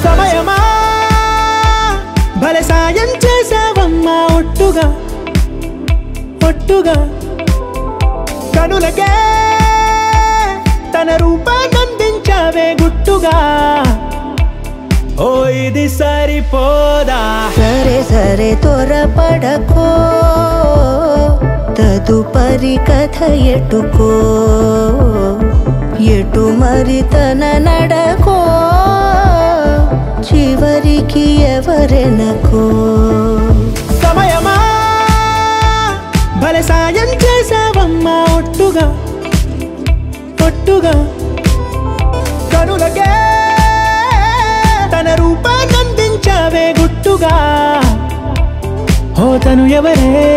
సమయమా భలే సాయం చేసావమ్మా ఒట్టుగా ఒట్టుగా కనులకే తన రూపాన్నందించావే గుట్టుగా ఓ ఇది సరిపోదా సరే సరే త్వరపడకో తదుపరి కథ ఎటుకో ఎటు మరి తన నడకో చివరికి ఎవరెనకో సమయమా భలే సాయం చేసావమ్మా ఒట్టుగా ఒట్టుగా కనులకే తన రూపాన్నందించావే గుట్టుగా ఓ తను ఎవరే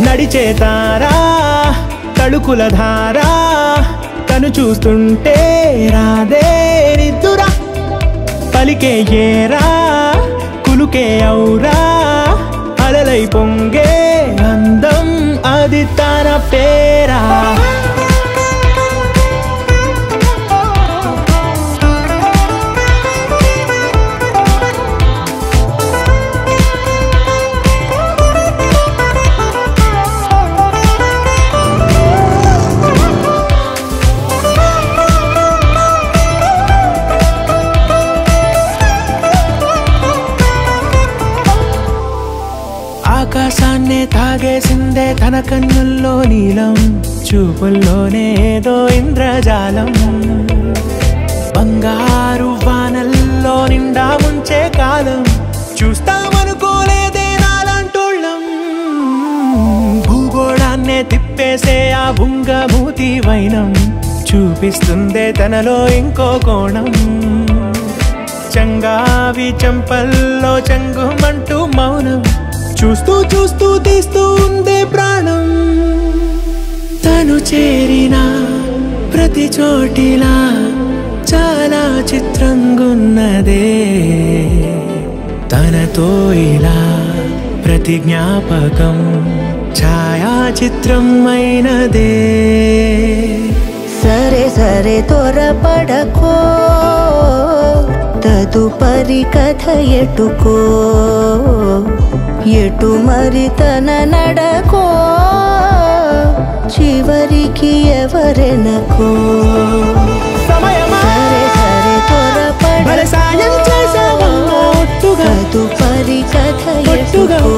నడిచే తారా తళుకుల ధారా తను చూస్తుంటే రాదే నిద్దురా పలికే ఏరా కులుకే ఔరా అలలై పొంగే అందం అది తన పేరా ఆకాశాన్నే తాగేసిందే తన కన్నుల్లో నీలం చూపుల్లోనే ఏదో ఇంద్రజాలం బంగారు వానల్లో నిండా ముంచే కాలం చూస్తామనుకోలేదే నాలాంటోళ్ళం భూగోళాన్నే తిప్పేసే ఆ బుంగమూతి వైనం చూపిస్తుందే తనలో ఇంకో కోణం చంగావి చంపల్లో చంగుమంటూ మౌనం చూస్తూ చూస్తూ తీస్తూ ఉందే ప్రాణం తను చేరిన ప్రతి చోటిలా చాలా చిత్రంగున్నదే తనతో ఇలా ప్రతి జ్ఞాపకం ఛాయాచిత్రం అయినదే సరే సరే త్వరపడకో తదుపరి కథ ఎటుకో ఎటు మరి తన నడకో చివరికి ఎవరెనకో సరే సరే త్వరపడకో సాయం చేసావమ్మా ఒట్టుగా తదుపరి కథ ఎటుకో